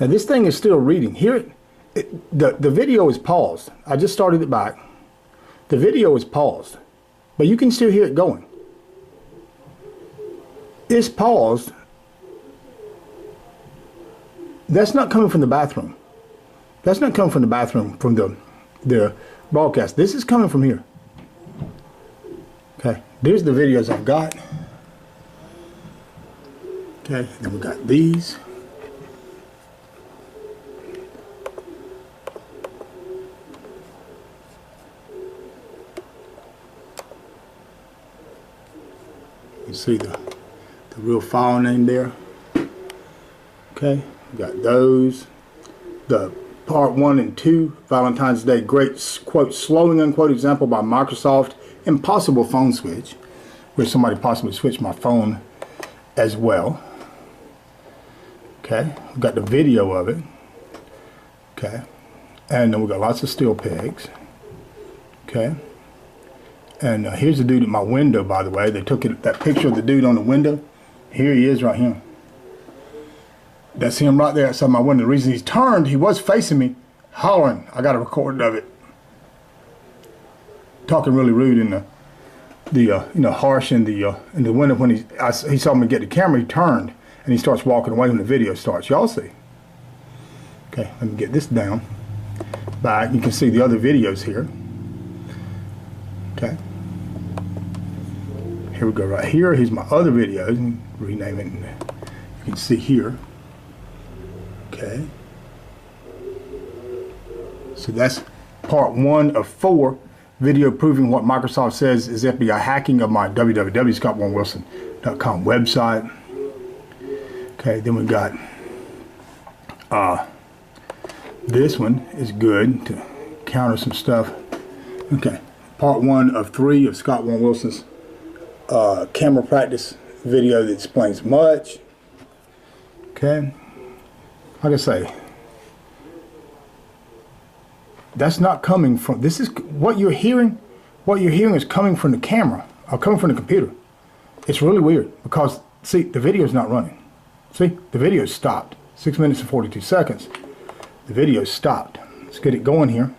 Now this thing is still reading. Here, the video is paused. I just started it back. The video is paused, but you can still hear it going. It's paused. That's not coming from the bathroom. That's not coming from the bathroom, from the broadcast. This is coming from here. Okay, there's the videos I've got. Okay, then we got these. You see the real file name there. Okay, we got those. The part 1 and 2, Valentine's Day great quote slowing unquote example by Microsoft. Impossible phone switch, where somebody possibly switched my phone as well. Okay, we got the video of it. Okay, and then we got lots of steel pegs. Okay, and here's the dude at my window, by the way. They took that picture of the dude on the window. Here he is right here. That's him right there outside my window. The reason he's turned, he was facing me, hollering. I got a recording of it. Talking really rude in the harsh in the window. When he saw me get the camera, he turned and he starts walking away when the video starts. Y'all see? Okay, let me get this down. Back, you can see the other videos here. Okay. Here we go right here. Here's my other videos. Rename it. You can see here. Okay. So that's part 1 of 4. Video proving what Microsoft says is FBI hacking of my www.scottwarrenwilson.com website. Okay, then we got this one is good to counter some stuff. Okay, part 1 of 3 of Scott Warren Wilson's camera practice video that explains much. Okay, like I say, that's not coming from, this is what you're hearing. What you're hearing is coming from the camera or coming from the computer. It's really weird because, see, the video's not running. See, the video stopped. 6 minutes and 42 seconds. The video stopped. Let's get it going here.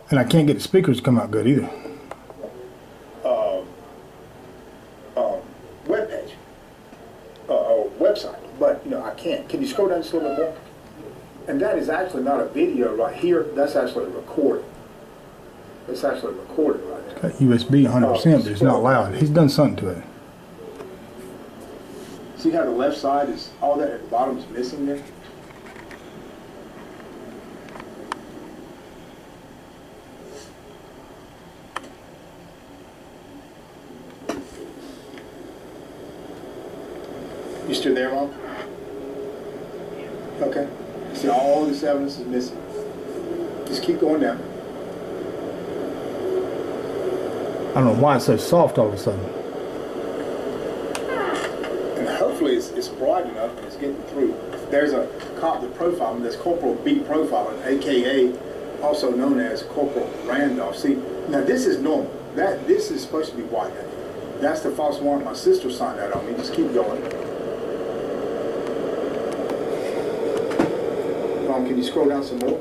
And I can't get the speakers to come out good either. Webpage. Website. But, I can't. Can you scroll down just a little bit more? And that is actually not a video right here. That's actually a recording. It's actually recorded right there. Got USB 100%, but it's not loud. He's done something to it. See how the left side is, all that at the bottom is missing there? You still there, Mom? Okay. See, all this evidence is missing. Just keep going down. I don't know why it's so soft all of a sudden. And hopefully it's bright enough and it's getting through. There's the profile, there's Corporal B profiling, aka also known as Corporal Randolph. See, now this is normal. This is supposed to be white. That's the false warrant my sister signed out on me. Just keep going. Can you scroll down some more?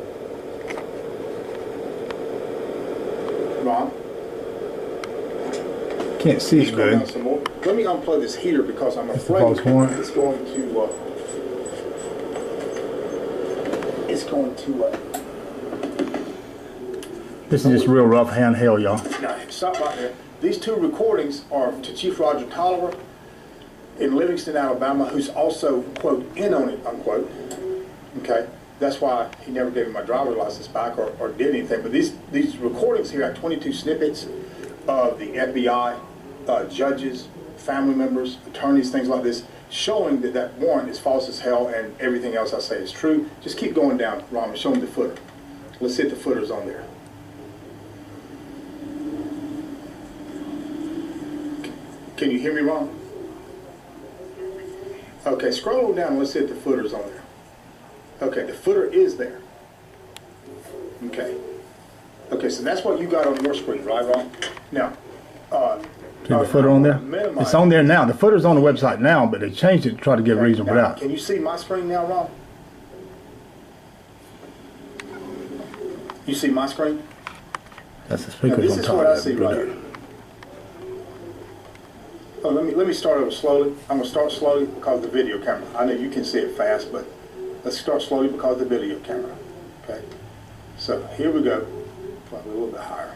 Ron? Can't see it good. Down some more. Let me unplug this heater because I'm afraid it's going to this is just real rough handheld, y'all. No, stop right there. These 2 recordings are to Chief Roger Tolliver in Livingston, Alabama, who's also, quote, in on it, unquote. Okay? That's why he never gave me my driver's license back or did anything. But these recordings here are 22 snippets of the FBI, judges, family members, attorneys, things like this, showing that warrant is false as hell and everything else I say is true. Just keep going down, Ron, and show me the footer. Let's see if the footer's on there. Can you hear me, Ron? Okay, scroll down and let's see if the footer's on there. Okay, the footer is there. Okay. Okay, so that's what you got on your screen, right, Ron? Now, the footer on there? It's on there now. The footer's on the website now, but they changed it to try to get reasonable out. Can you see my screen now, Ron? You see my screen? That's the Now, speakers this on is top what of I that. see right here. Oh, let me start over slowly. I'm going to start slowly because of the video camera. I know you can see it fast, but let's start slowly because of the video camera. Okay. So here we go. Probably a little bit higher.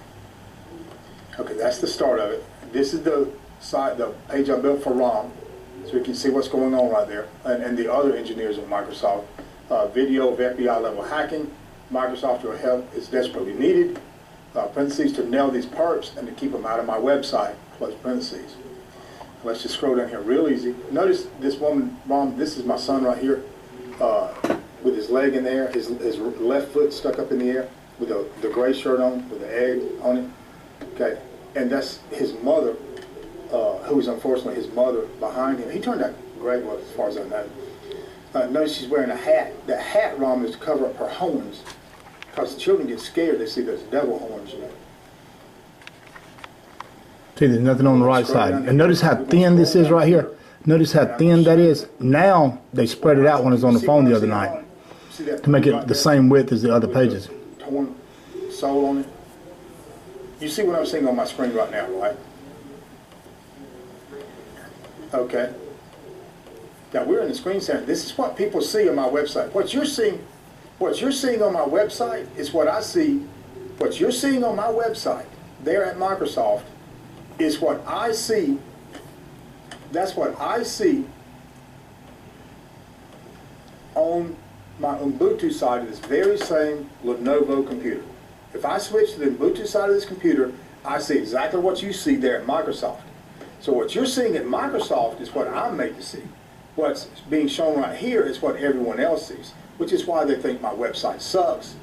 Okay, that's the start of it. This is the page I built for Ron, so you can see what's going on right there, and the other engineers at Microsoft. Video of FBI level hacking. Microsoft, your help is desperately needed. Parentheses to nail these perps and to keep them out of my website. Close parentheses. Let's just scroll down here real easy. Notice this woman, Ron, this is my son right here, with his leg in the air, his left foot stuck up in the air, with the gray shirt on, with the egg on it. Okay, and that's his mother, who is unfortunately his mother behind him. He turned out great, well, as far as I know. Notice she's wearing a hat. The hat, Ron, is to cover up her horns, because the children get scared. They see those devil horns, you know. See, there's nothing on the right side. And notice how thin this is right here. Notice how thin that is. Now they spread it out when I was on the phone the other night to make it the same width as the other pages. Torn sole on it. You see what I'm seeing on my screen right now, right? Okay. Now we're in the screen center. This is what people see on my website. What you're seeing on my website is what I see. What you're seeing on my website there at Microsoft is what I see. That's what I see on my Ubuntu side of this very same Lenovo computer. If I switch to the Ubuntu side of this computer, I see exactly what you see there at Microsoft. So what you're seeing at Microsoft is what I'm made to see. What's being shown right here is what everyone else sees, which is why they think my website sucks.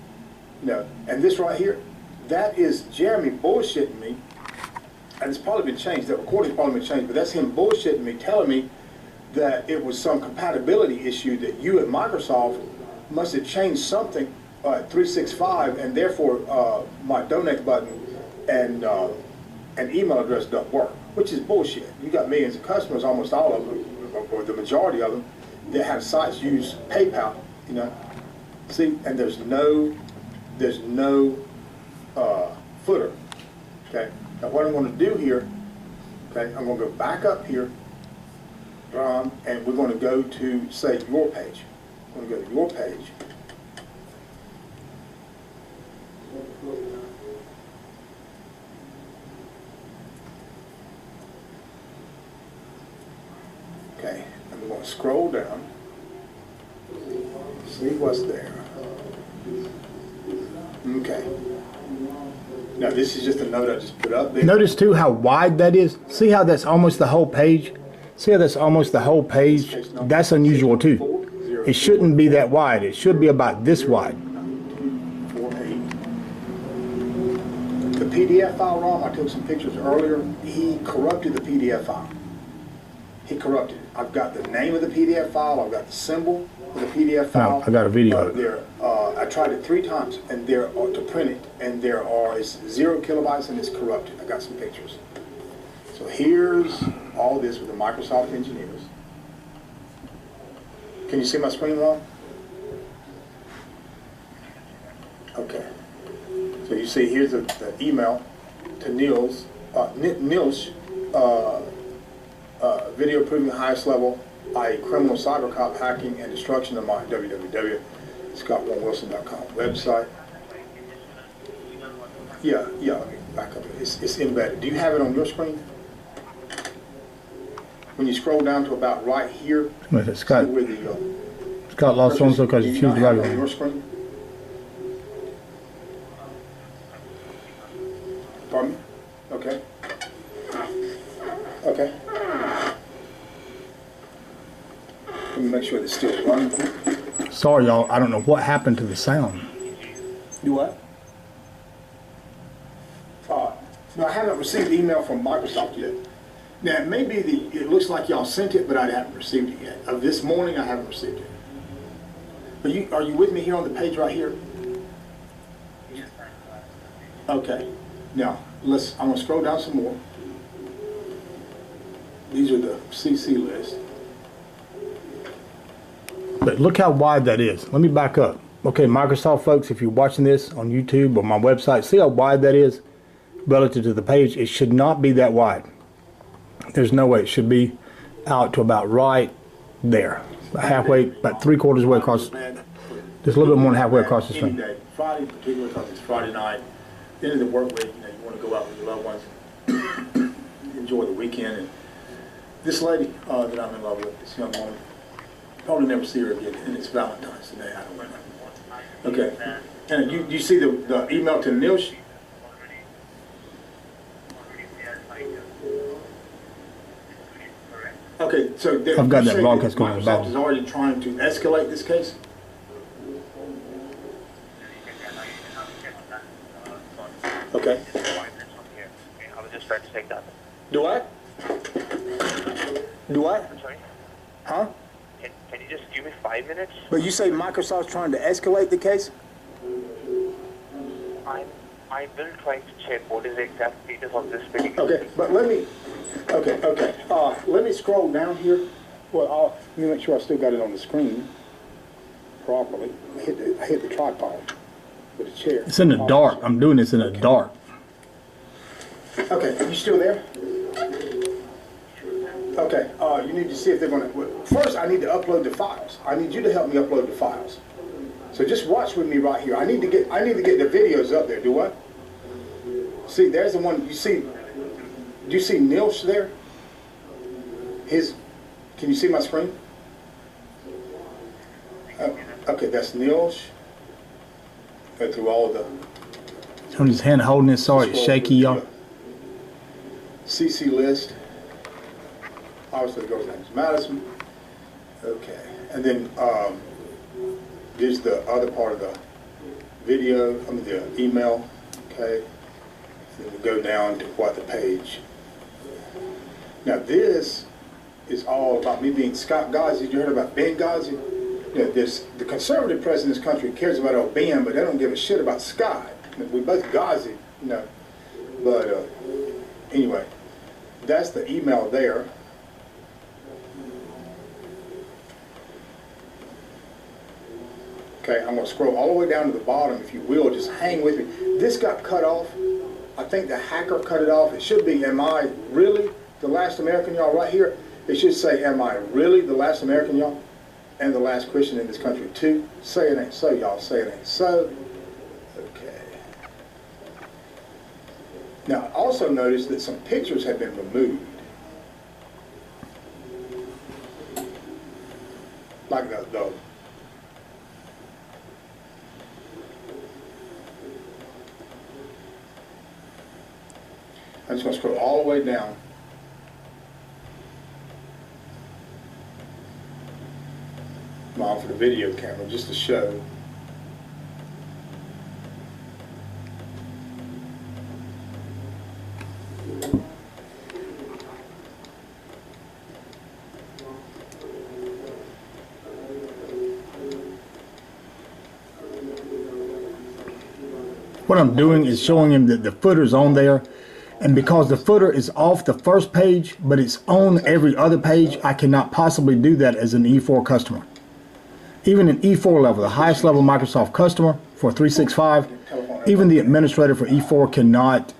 You know, and this right here, that is Jeremy bullshitting me, and it's probably been changed. The recording's probably been changed, but that's him bullshitting me, telling me that it was some compatibility issue that you at Microsoft must have changed something at 365, and therefore my donate button and email address don't work, which is bullshit. You got millions of customers, almost all of them, or the majority of them, that have sites use PayPal, you know. See, and there's no footer. Okay. Now what I'm going to do here, okay, I'm going to go back up here, and we're going to go to, say, your page. I'm going to go to your page. Okay, and we're going to scroll down, see what's there. Okay. Now this is just a note I just put up there. Notice too how wide that is. See how that's almost the whole page? See how that's almost the whole page? That's unusual too. It shouldn't be that wide. It should be about this wide. The PDF file, Ron, I took some pictures earlier. He corrupted the PDF file. He corrupted it. I've got the name of the PDF file. I've got the symbol of the PDF file. No, I got a video. I tried it 3 times, and to print it, and it's 0 kilobytes, and it's corrupted. I got some pictures. So here's all this with the Microsoft engineers. Can you see my screen, Ron? Okay. So you see here's the email to Niels. Video proving highest level, i.e. criminal cyber cop hacking and destruction of my www.scott1wilson.com website. Yeah, let me back up. It's embedded. Do you have it on your screen? When you scroll down to about right here, Scott lost so-and-so because you choose the right on your screen? Pardon me? Okay. Okay. Let me make sure it's still running. Sorry, y'all. I don't know what happened to the sound. Do what? No, I haven't received the email from Microsoft yet. Now, it may be it looks like y'all sent it, but I haven't received it yet. Of this morning, I haven't received it. But are you with me here on the page right here? Okay. Now, I'm going to scroll down some more. These are the CC list. But look how wide that is. Let me back up. Okay, Microsoft folks, if you're watching this on YouTube or my website, see how wide that is relative to the page? It should not be that wide. There's no way. It should be out to about right there. Halfway, about 3/4 way across, just a little bit more than halfway across the Any screen. day, Friday particularly because it's Friday night, end of the work week, you know, you want to go out with your loved ones, enjoy the weekend. And this lady that I'm in love with, this young woman, probably never see her again, and it's Valentine's today. I don't know. Okay, and you see the email to Nilsh? Okay, so I've got that broadcast going in the back. Microsoft is already trying to escalate this case? Okay. I was just trying to take that. Do I? Do I? I'm sorry? Huh? Can you just give me 5 minutes? But you say Microsoft's trying to escalate the case? I will try to check what is the exact status of this particular Okay, but let me scroll down here. Well, let me make sure I still got it on the screen properly. I hit the tripod with the chair. It's in the dark. I'm doing this in the dark. Okay, you still there? Okay, you need to see if they're going to... First, I need to upload the files. I need you to help me upload the files. So just watch with me right here. I need to get the videos up there. Do what? See, there's the one. You see? Do you see Nilsh there? Can you see my screen? Okay, that's Nilsh. Go through all the... I'm just hand holding this. Sorry, it's shaky, y'all. CC list. Obviously, the girl's name is Madison. Okay, and then there's the other part of the video, the email. Okay, then we go down to what the page. Now this is all about me being Scott Ghazi. You heard about Ben Ghazi? You know, the conservative president of this country cares about old Ben, but they don't give a shit about Scott. We both Ghazi, you know. But anyway, that's the email there. Okay, I'm going to scroll all the way down to the bottom, if you will. Just hang with me. This got cut off. I think the hacker cut it off. It should be, am I really the last American, y'all? Right here, it should say, am I really the last American, y'all? And the last Christian in this country, too. Say it ain't so, y'all. Say it ain't so. Okay. Now, also notice that some pictures have been removed. Like the I'm just going to scroll all the way down. For the video camera, just to show. What I'm doing is showing him that the footer's on there. And because the footer is off the first page, but it's on every other page, I cannot possibly do that as an E4 customer. Even an E4 level, the highest level Microsoft customer for 365, even the administrator for E4 cannot,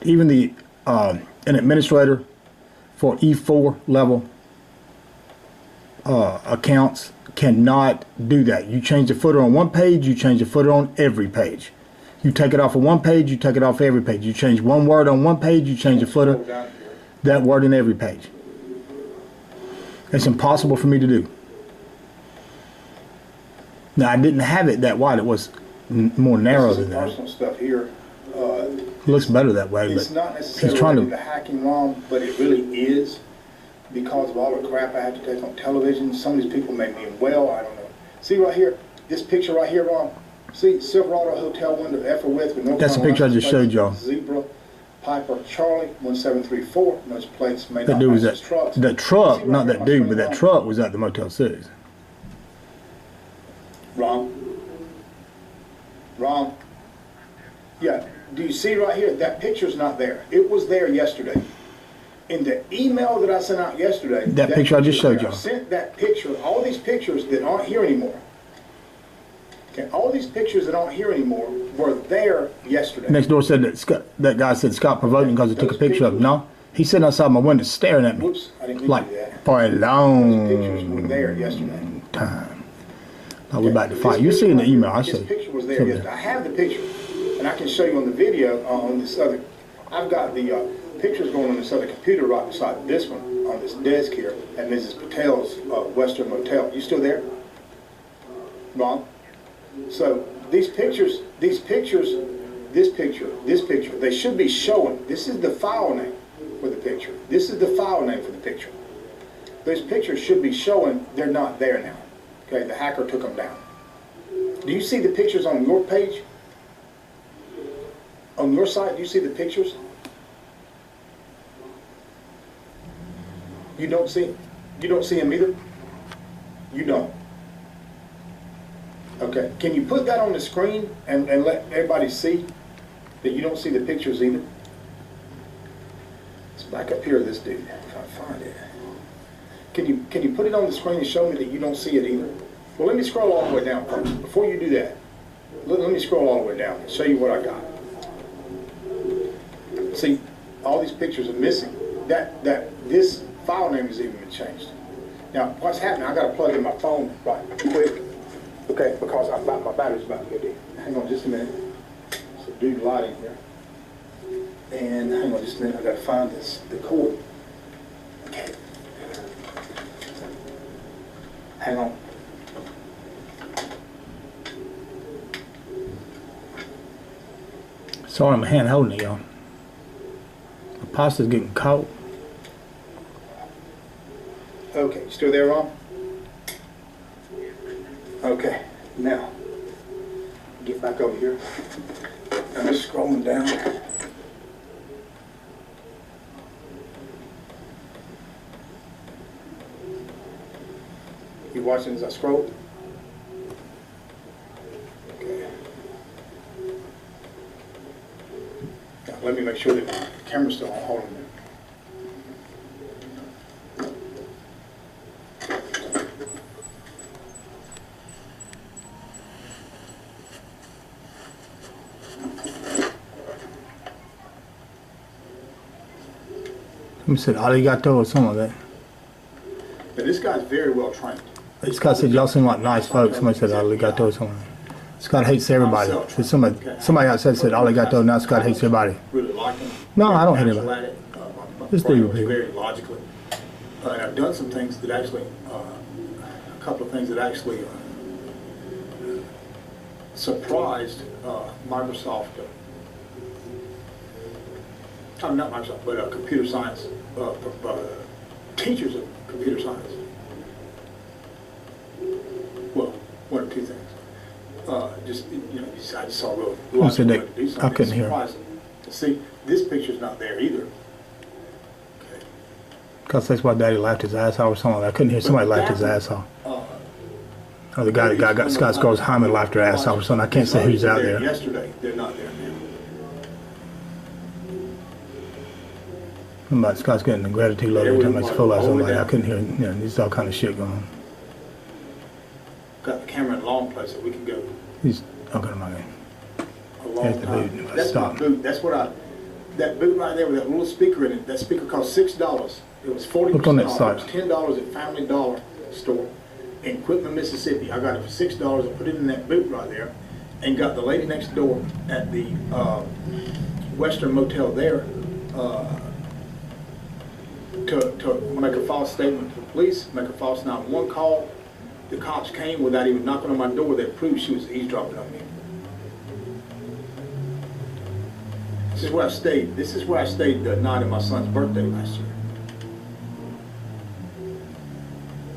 even the an administrator for E4 level accounts cannot do that. You change the footer on one page, you change the footer on every page. You take it off of one page, you take it off every page. You change one word on one page, you change the footer, that word in every page. It's impossible for me to do. Now, I didn't have it that wide. It was more narrow than that. Personal stuff here. It looks better that way, it's but not necessarily he's trying to... the hacking wrong, but it really is because of all the crap I have to take on television. Some of these people make me well. I don't know. See right here, this picture right here, Ron. See, Silverado Hotel window, F with North That's the picture I just showed y'all. Zebra, Piper, Charlie, 1734. Those plates may That not dude was match at his trucks. the truck, not that dude, but that truck was at the Motel 6. Ron? Yeah, do you see right here? That picture's not there. It was there yesterday. In the email that I sent out yesterday, that picture I just showed you. I y'all. sent that picture, all these pictures that aren't here anymore. Okay, all these pictures that aren't here anymore were there yesterday. Next door said that guy said Scott provoked him because he took a picture of him. No, he's sitting outside my window staring at me. Whoops, I didn't mean Like to do that. for a Those long pictures were there yesterday. time. Now we're about to fight. You see in the email, I This see. picture was there yesterday. I have the picture, and I can show you on the video on this other. I've got the pictures going on this other computer right beside this one on this desk here, and Mrs. Patel's Western Motel. You still there, Ron? So these pictures, this picture, they should be showing. This is the file name for the picture. This is the file name for the picture. Those pictures should be showing. They're not there now. Okay, the hacker took them down. Do you see the pictures on your page? On your site, do you see the pictures? You don't see them either? You don't. Okay, can you put that on the screen and let everybody see that you don't see the pictures either? It's back up here, this dude, if I find it. Can you put it on the screen and show me that you don't see it either? Well, let me scroll all the way down first. Before you do that, let me scroll all the way down and show you what I got. See, all these pictures are missing. This file name has even been changed. Now, what's happening? I got to plug in my phone right quick. Okay, because my battery's about to go dead. Hang on just a minute. There's a dude lighting here. And hang on just a minute. I got to find the cord. Okay. Hang on. Sorry, my hand holding it, y'all. The pasta's getting cold. Okay, you still there, Ron? Okay, now, get back over here. I'm just scrolling down. You watching as I scroll? Okay. Now, let me make sure that the camera's still on. Hold on a minute. He said arigato or something like that. But this guy's very well trained. Scott said y'all seem like nice folks. Somebody said arigato or something. Scott hates everybody. Said somebody outside said arigato. Now Scott hates everybody. Really like him. No, I don't hate anybody. Just do your people. Very logically. And I've done some things that actually, a couple of things that actually surprised Microsoft. Not Microsoft, but computer science, teachers of computer science. Well, one or two things. I just saw real. Who said that? I couldn't hear. See, this picture's not there either. Okay. Because that's why Daddy laughed his ass off or something. I couldn't hear somebody laughed his ass off. Oh, the guy that got Scott Scores Hyman laughed her ass off or something. I can't say who's out there. Yesterday, they're not there now. About Scott's getting the gratitude load every time I full out somebody. I couldn't hear. There's all kind of shit going on. Got the camera in a long place so we can go. He's okay, my game. A long time. Boot. That's my boot. That's what that boot right there with that little speaker in it. That speaker cost $6. It was 40%. Look on that off. site. It was $10 at Family Dollar store in Quitman, Mississippi. I got it for $6 and put it in that boot right there, and got the lady next door at the Western Motel there. To make a false statement to the police, make a false 911 call. The cops came without even knocking on my door. They proved she was eavesdropping on me. This is where I stayed. This is where I stayed the night of my son's birthday last year.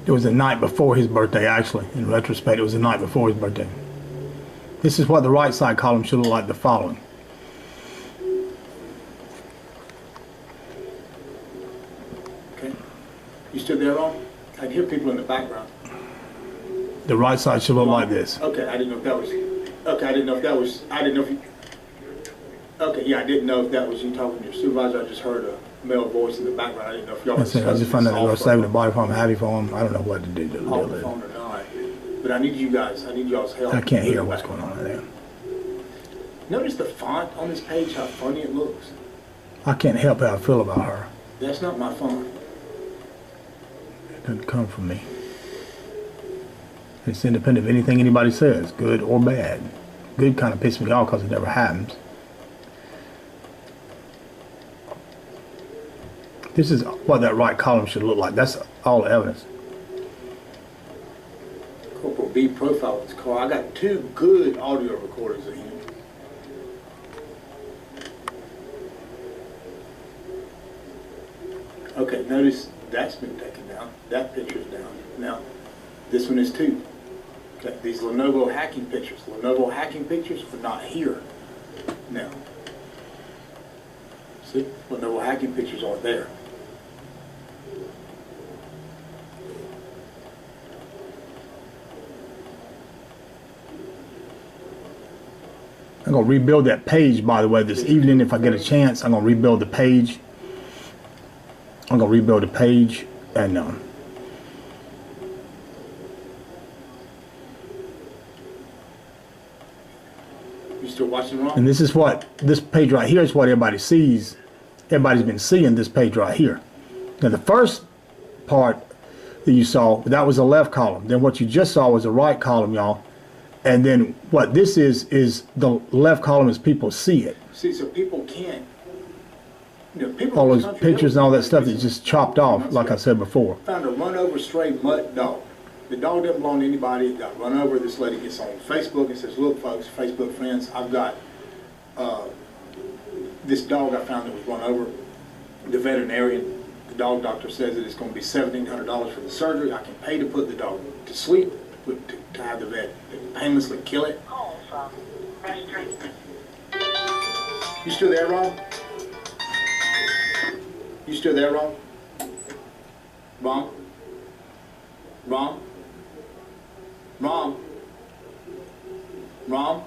It was the night before his birthday, actually. In retrospect, it was the night before his birthday. This is what the right side column should look like the following. You stood there, Ron? I can hear people in the background. The right side should look like this. Okay, I didn't know if that was. Okay, I didn't know if that was. I didn't know if you. Okay, yeah, I didn't know if that was you talking to your supervisor. I just heard a male voice in the background. I didn't know if y'all. I just found out they were saving the body from Happy for him. I don't know what to do. Off the phone or not. But I need y'all's help. I can't hear what's going on there. Notice the font on this page, how funny it looks. I can't help how I feel about her. That's not my font. It doesn't come from me. It's independent of anything anybody says, good or bad. Good kind of pisses me off because it never happens. This is what that right column should look like. That's all the evidence. Corporal B profile is called. I got 2 good audio recordings of him. Okay, notice that's been taken down. That picture's down. Now, this one is too. Okay, these Lenovo hacking pictures. Lenovo hacking pictures are not here now. See? Lenovo hacking pictures aren't there. I'm going to rebuild that page, by the way, this evening if I get a chance. I'm going to rebuild the page. I'm going to rebuild the page and You still watching, Ron? and this page right here is what everybody sees. Everybody's been seeing this page right here. Now the first part that you saw, that was the left column. Then what you just saw was the right column, y'all. And then what this is the left column is people see it. See, so people can't. You know, people All in those this country pictures and all that stuff is just chopped off, like I said before. Found a run-over stray mutt dog. The dog didn't belong to anybody. It got run over. This lady gets on Facebook and says, look, folks, Facebook friends, I've got this dog I found that was run over. The veterinarian, the dog doctor says that it's going to be $1,700 for the surgery. I can pay to put the dog to sleep, to have the vet painlessly kill it. Call from restaurant. You still there, Ron? You still there, Ron? Ron? Ron? Ron? Ron?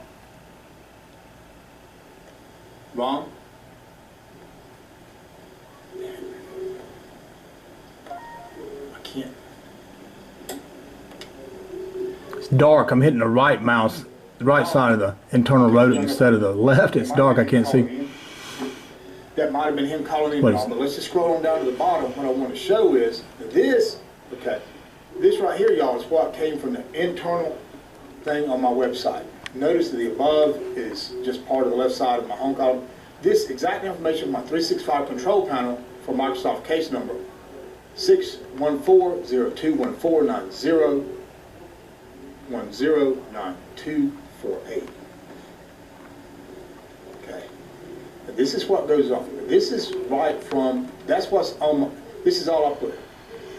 Ron? I can't. It's dark. I'm hitting the right mouse, the right side of the internal rodent instead of the left. It's dark. I can't see. That might have been him calling in, What Ron, but let's just scroll on down to the bottom. What I want to show is that this, okay, this right here, y'all, is what came from the internal thing on my website. Notice that the above is just part of the left side of my home column. This exact information from my 365 control panel for Microsoft case number 614-0214-90-109248. Okay. And this is what goes on. This is right from, that's what's on, this is all I put.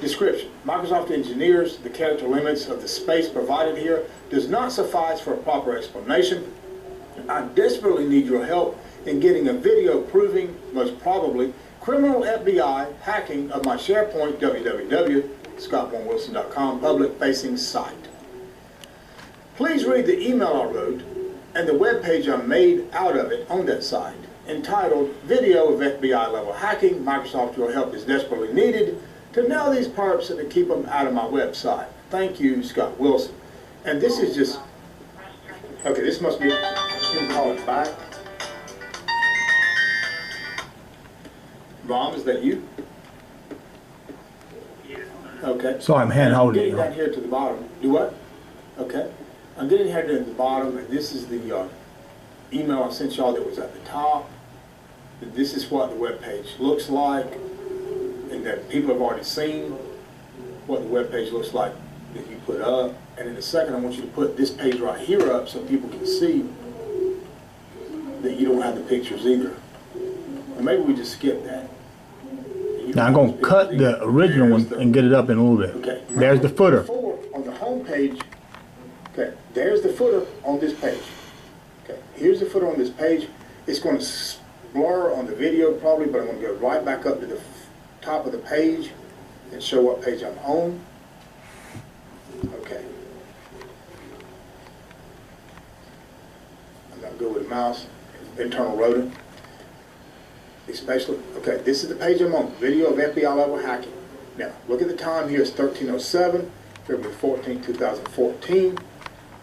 Description. Microsoft engineers, the character limits of the space provided here does not suffice for a proper explanation. I desperately need your help in getting a video proving, most probably, criminal FBI hacking of my SharePoint www.scott1wilson.com public-facing site. Please read the email I wrote and the web page I made out of it on that site, entitled Video of FBI Level Hacking. Microsoft, your help is desperately needed to nail these perps and to keep them out of my website. Thank you, Scott Wilson. And this is just, okay, this must be him calling back. Rom, is that you? Okay. So I'm hand holding getting it. down here to the bottom. Do what? Okay. I'm getting here to the bottom, and this is the email I sent y'all that was at the top. This is what the web page looks like, and that people have already seen what the web page looks like that you put up. And in a second, I want you to put this page right here up so people can see that you don't have the pictures either. Or maybe we just skip that. Now I'm going to cut the original one and get it up in a little bit. Okay. There's the footer. On the home page, okay, there's the footer on this page. Okay, here's the footer on this page. It's going to blur on the video probably, but I'm going to go right back up to the top of the page and show what page I'm on. Okay. I'm going to go with the mouse, internal rodent. Especially, okay, this is the page I'm on, video of FBI level hacking. Now, look at the time here, it's 13:07. February 14, 2014.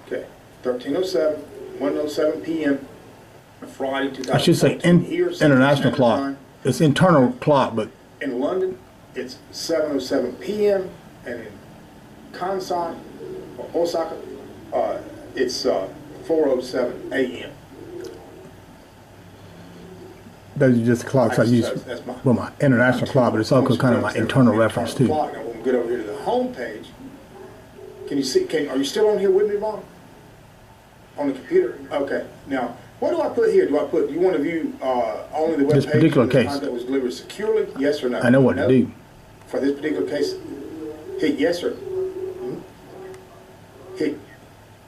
Okay, 13:07, 1:07 p.m. Friday, 2014. I should say here, international Standard clock. Time. It's internal clock, but In London, it's 7:07 p.m. and in Kansai or Osaka, it's 4:07 a.m. those are just the clocks I use. That's My international clock, but it's also kind of my internal reference too. Now, when we get over here to the home page, can you see? Are you still on here with me, Ron? On the computer? Okay. Now, what do I put here? Do you want to view only the web This page particular case. that was delivered securely? Yes or no? I know what to do. For this particular case, hit yes or hit.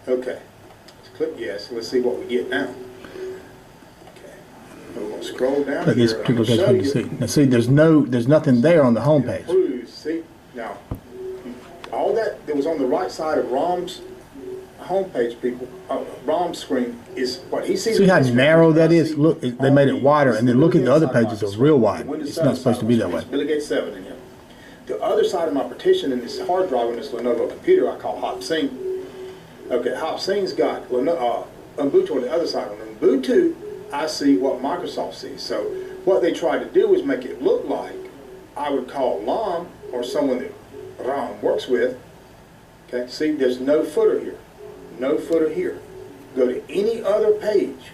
Okay. Let's click yes. Let's see what we get now. Okay. We're going to scroll down But this here. particular case, what do you see? Now, see, there's nothing there on the home page. Approves. See, now, all that was on the right side of Rom's homepage, people, Rom's screen is what he sees. See how narrow that is? Look, they made it wider, and then look at the other pages. It's real wide. It's not supposed to be that way. Billy Gates 7 in here. The other side of my partition in this hard drive on this Lenovo computer I call Hop Sync. Okay, Hop Sync's got Ubuntu on the other side. On Ubuntu, I see what Microsoft sees. So what they try to do is make it look like I would call Lam or someone that Ram works with. Okay, see, there's no footer here. No footer here. Go to any other page.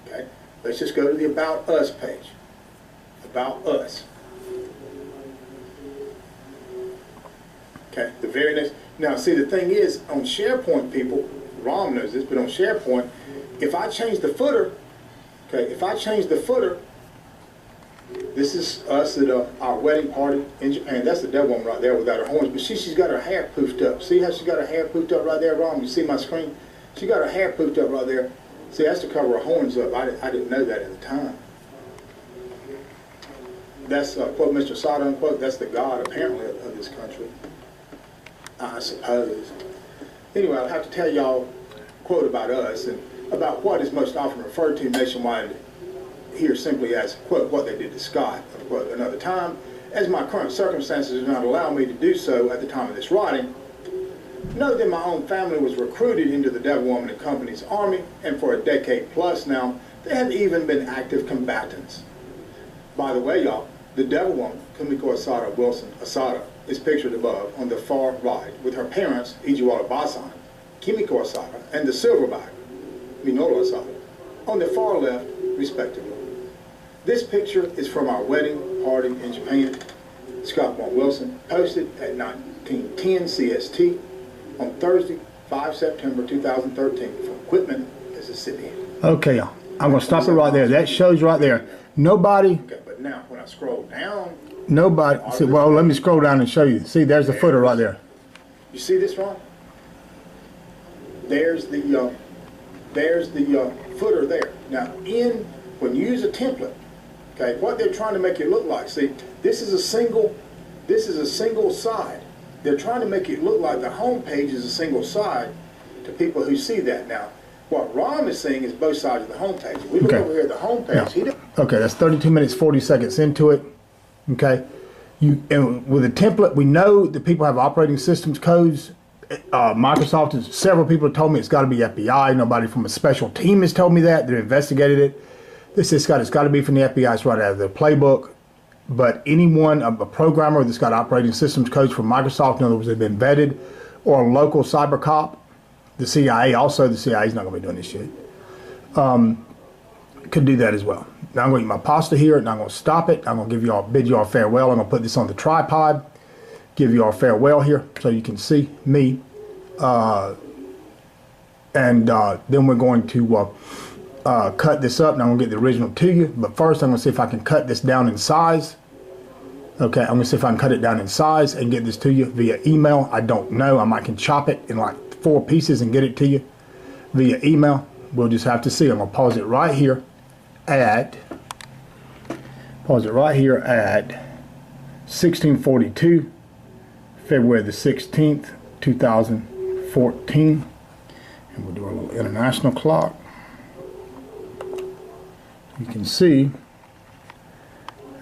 Okay, let's just go to the About Us page. About Us. Okay, the very next. Now, see, the thing is, on SharePoint, people, Rom knows this, but on SharePoint, if I change the footer, okay, if I change the footer, this is us at our wedding party in Japan. That's the dead woman right there without her horns, but she's got her hair poofed up. See how she got her hair poofed up right there, Rom? You see my screen? She got her hair poofed up right there. See, that's to cover her horns up. I didn't know that at the time. That's, quote, Mr. Sada, unquote, that's the god, apparently, of this country. I suppose. Anyway, I'll have to tell y'all, quote, about us and about what is most often referred to nationwide here simply as, quote, what they did to Scott, unquote, another time, as my current circumstances do not allow me to do so at the time of this writing. Know that my own family was recruited into the Devil Woman and Company's army, and for a decade plus now, they have even been active combatants. By the way, y'all, the Devil Woman, Kumiko Asada Wilson Asada, is pictured above on the far right with her parents, Ijiwara Basan, Kimiko Asada, and the silverback, Minoru Asada, on the far left, respectively. This picture is from our wedding party in Japan. Scott Von Wilson posted at 1910 CST on Thursday, 5 September 2013 from Quitman, Mississippi. Okay, y'all. I'm going to stop it right there. That shows right there. Nobody. Okay, but now when I scroll down. Nobody. See, well, let me scroll down and show you. See, there's the footer right there. You see this, Ron? There's the footer there. Now, when you use a template, okay, what they're trying to make it look like. See, this is a single side. They're trying to make it look like the home page is a single side to people who see that. Now, what Ron is seeing is both sides of the home page. If we look over here at the home page, okay, that's 32 minutes, 40 seconds into it. Okay, and with a template, we know that people have operating systems codes. Microsoft, several people have told me it's got to be FBI. Nobody from a special team has told me that. They've investigated it. It's got to be from the FBI. It's right out of the playbook. But anyone, a programmer that's got operating systems codes from Microsoft, in other words, they've been vetted, or a local cyber cop, the CIA, also the CIA is not going to be doing this shit, could do that as well. Now I'm going to eat my pasta here, and I'm going to stop it. I'm going to bid you all farewell. I'm going to put this on the tripod, give you all farewell here so you can see me. Then we're going to cut this up, and I'm going to get the original to you. But first, I'm going to see if I can cut this down in size. Okay, I'm going to see if I can cut it down in size and get this to you via email. I don't know. I might can chop it in like 4 pieces and get it to you via email. We'll just have to see. I'm going to pause it right here at 1642, February the 16th, 2014. And we'll do a little international clock. You can see.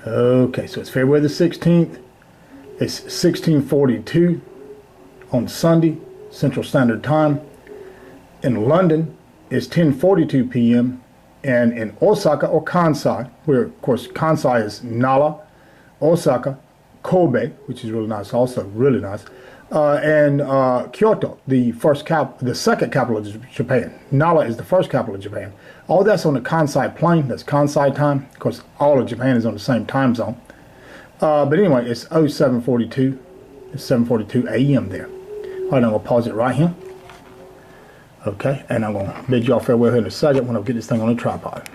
Okay, so it's February the 16th. It's 1642. on Sunday, Central Standard Time. In London, it's 10:42 p.m. And in Osaka or Kansai, where of course Kansai is Nara, Osaka, Kobe, which is really nice, also really nice, and Kyoto, the second capital of Japan. Nara is the first capital of Japan. All that's on the Kansai plain. That's Kansai time. Of course, all of Japan is on the same time zone. But anyway, it's 07:42. It's 7:42 a.m. there. All right, I'm gonna pause it right here. Okay, and I'm gonna bid y'all farewell here in a second when I get this thing on the tripod.